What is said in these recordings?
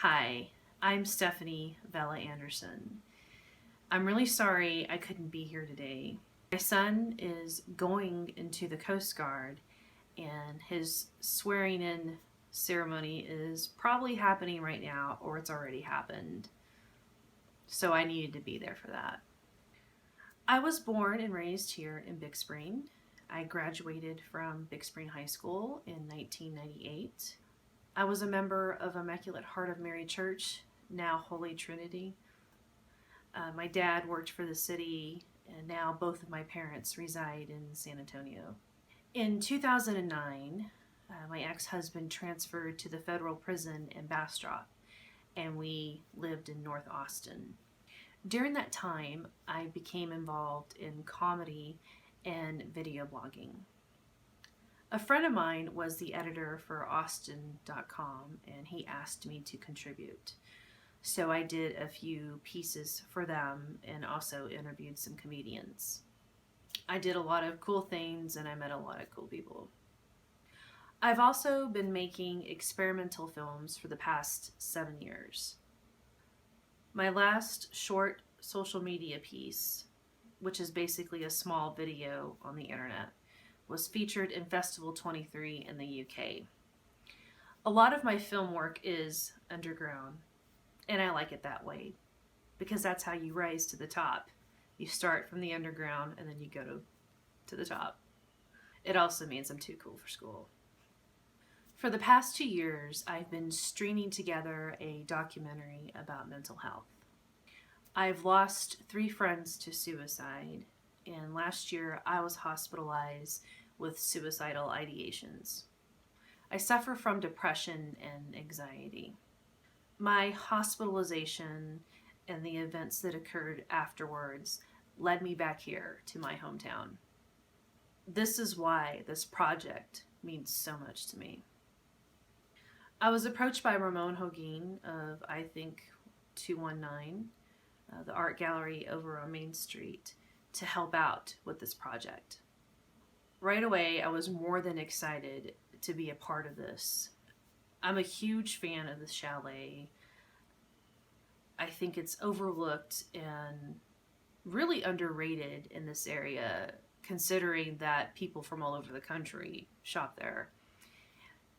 Hi, I'm Stephanie Vella Anderson. I'm really sorry I couldn't be here today. My son is going into the Coast Guard, and his swearing in ceremony is probably happening right now, or it's already happened. So I needed to be there for that. I was born and raised here in Big Spring. I graduated from Big Spring High School in 1998. I was a member of Immaculate Heart of Mary Church, now Holy Trinity. My dad worked for the city, and now both of my parents reside in San Antonio. In 2009, my ex husband transferred to the federal prison in Bastrop, and we lived in North Austin. During that time, I became involved in comedy and video blogging. A friend of mine was the editor for Austin.com, and he asked me to contribute. So I did a few pieces for them and also interviewed some comedians. I did a lot of cool things and I met a lot of cool people. I've also been making experimental films for the past 7 years. My last short social media piece, which is basically a small video on the internet, was featured in Festival 23 in the UK. A lot of my film work is underground, and I like it that way because that's how you rise to the top. You start from the underground and then you go to the top. It also means I'm too cool for school. For the past 2 years, I've been stringing together a documentary about mental health. I've lost 3 friends to suicide, and last year I was hospitalized with suicidal ideations. I suffer from depression and anxiety. My hospitalization and the events that occurred afterwards led me back here to my hometown. This is why this project means so much to me. I was approached by Ramon Hoguin of I Think 219, the art gallery over on Main Street, to help out with this project. Right away, I was more than excited to be a part of this. I'm a huge fan of the chalet. I think it's overlooked and really underrated in this area, considering that people from all over the country shop there.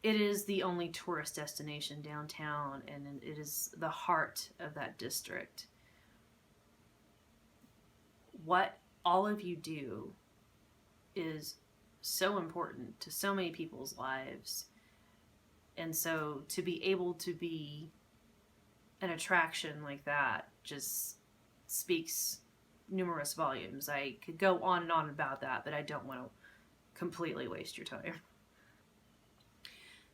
It is the only tourist destination downtown, and it is the heart of that district. What all of you do is so important to so many people's lives. And so to be able to be an attraction like that just speaks numerous volumes. I could go on and on about that, but I don't want to completely waste your time.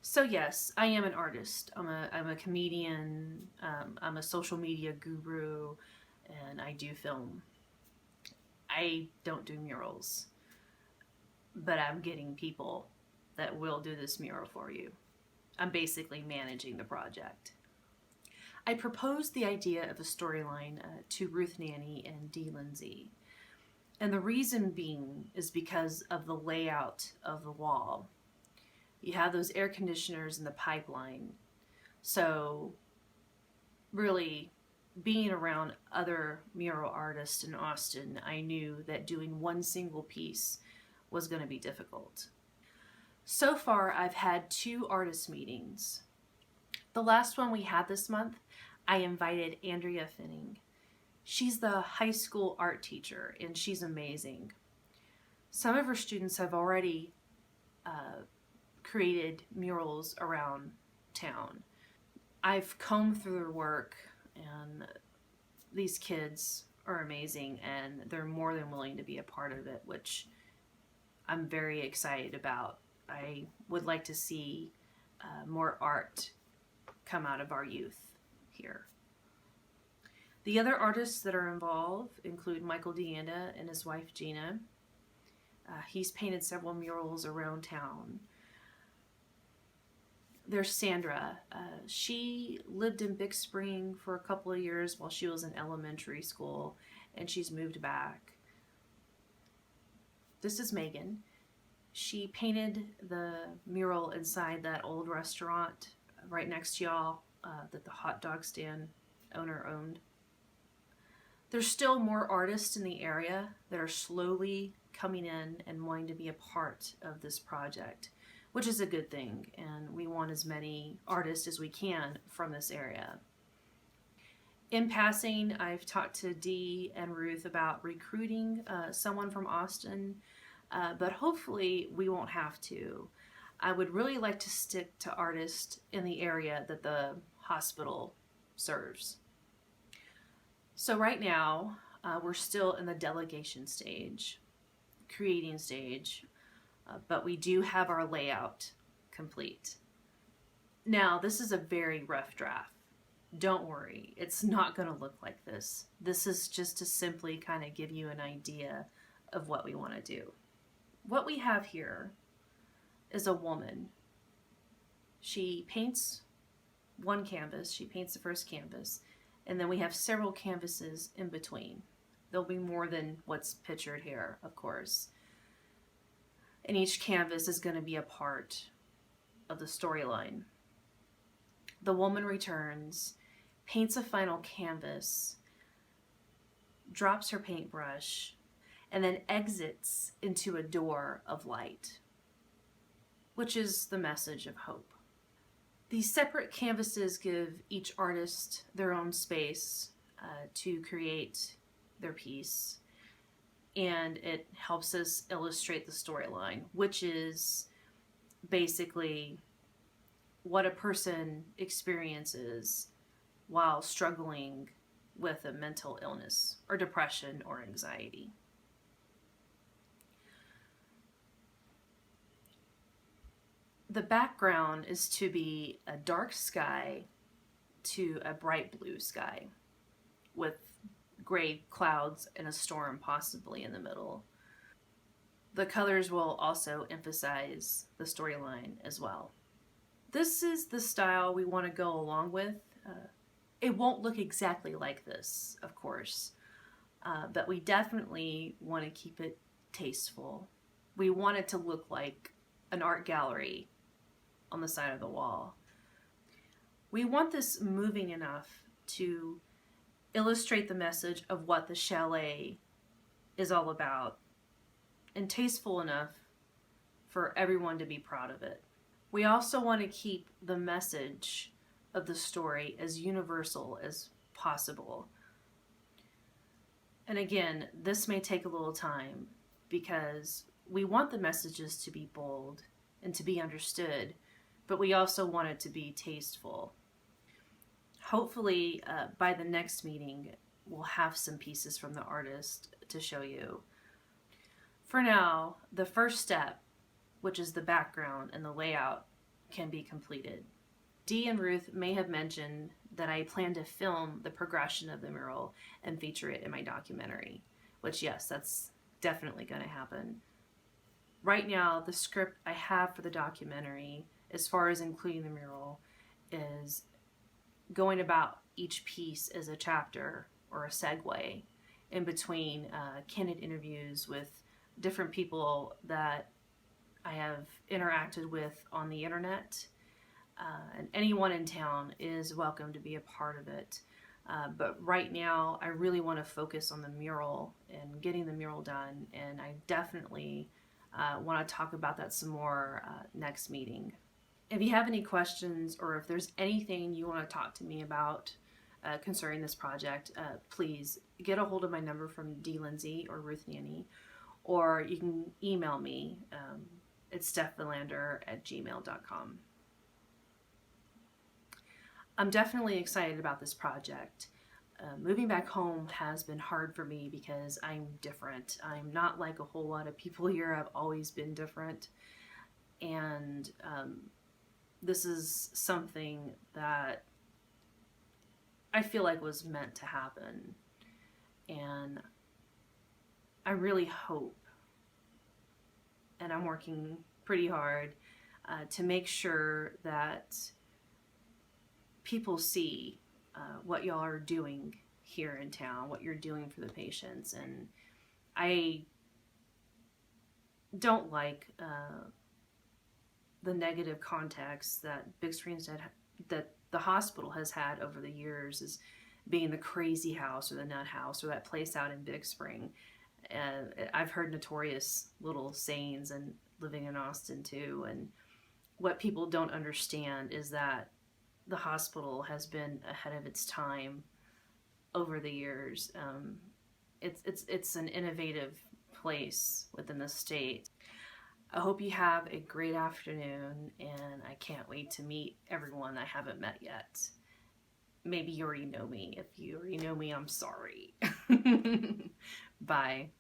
So yes, I am an artist. I'm a comedian. I'm a social media guru, and I do film. I don't do murals, but I'm getting people that will do this mural for you. I'm basically managing the project. I proposed the idea of a storyline to Ruth Nanny and Dee Lindsay. And the reason being is because of the layout of the wall. You have those air conditioners in the pipeline. So really, being around other mural artists in Austin, I knew that doing one single piece was going to be difficult. So far, I've had 2 artist meetings. The last one we had this month, I invited Andrea Finning. She's the high school art teacher, and she's amazing. Some of her students have already created murals around town. I've combed through their work, and these kids are amazing, and they're more than willing to be a part of it, which I'm very excited about. I would like to see more art come out of our youth here. The other artists that are involved include Michael Deanda and his wife Gina. He's painted several murals around town. There's Sandra. She lived in Big Spring for a couple of years while she was in elementary school, and she's moved back. This is Megan. She painted the mural inside that old restaurant right next to y'all that the hot dog stand owner owned. There's still more artists in the area that are slowly coming in and wanting to be a part of this project, which is a good thing, and we want as many artists as we can from this area. In passing, I've talked to Dee and Ruth about recruiting someone from Austin, but hopefully we won't have to. I would really like to stick to artists in the area that the hospital serves. So right now, we're still in the delegation stage, creating stage, but we do have our layout complete. Now, this is a very rough draft. Don't worry, it's not going to look like this. This is just to simply kind of give you an idea of what we want to do. What we have here is a woman. She paints one canvas, she paints the first canvas, and then we have several canvases in between. There'll be more than what's pictured here, of course. And each canvas is going to be a part of the storyline. The woman returns, paints a final canvas, drops her paintbrush, and then exits into a door of light, which is the message of hope. These separate canvases give each artist their own space to create their piece, and it helps us illustrate the storyline, which is basically what a person experiences while struggling with a mental illness or depression or anxiety. The background is to be a dark sky to a bright blue sky with gray clouds and a storm possibly in the middle. The colors will also emphasize the storyline as well. This is the style we want to go along with. It won't look exactly like this, of course, but we definitely want to keep it tasteful. We want it to look like an art gallery on the side of the wall. We want this moving enough to illustrate the message of what the chalet is all about, and tasteful enough for everyone to be proud of it. We also want to keep the message of the story as universal as possible. And again, this may take a little time because we want the messages to be bold and to be understood, but we also want it to be tasteful. Hopefully, by the next meeting, we'll have some pieces from the artist to show you. For now, the first step, which is the background and the layout, can be completed. Dee and Ruth may have mentioned that I plan to film the progression of the mural and feature it in my documentary, which yes, that's definitely going to happen. Right now, the script I have for the documentary, as far as including the mural, is going about each piece as a chapter or a segue in between candid interviews with different people that I have interacted with on the internet, and anyone in town is welcome to be a part of it. But right now, I really want to focus on the mural and getting the mural done, and I definitely want to talk about that some more next meeting. If you have any questions or if there's anything you want to talk to me about concerning this project, please get a hold of my number from Dee Lindsay or Ruth Nanny, or you can email me. It's stephvillander@gmail.com. I'm definitely excited about this project. Moving back home has been hard for me because I'm different. I'm not like a whole lot of people here. I've always been different. And this is something that I feel like was meant to happen. And I really hope, and I'm working pretty hard to make sure that people see what y'all are doing here in town, what you're doing for the patients. And I don't like the negative context that Big Screens that the hospital has had over the years is being the crazy house or the nut house or that place out in Big Spring. And I've heard notorious little sayings and living in Austin too. And what people don't understand is that the hospital has been ahead of its time over the years. It's an innovative place within the state. I hope you have a great afternoon, and I can't wait to meet everyone I haven't met yet. Maybe you already know me. If you already know me, I'm sorry. Bye.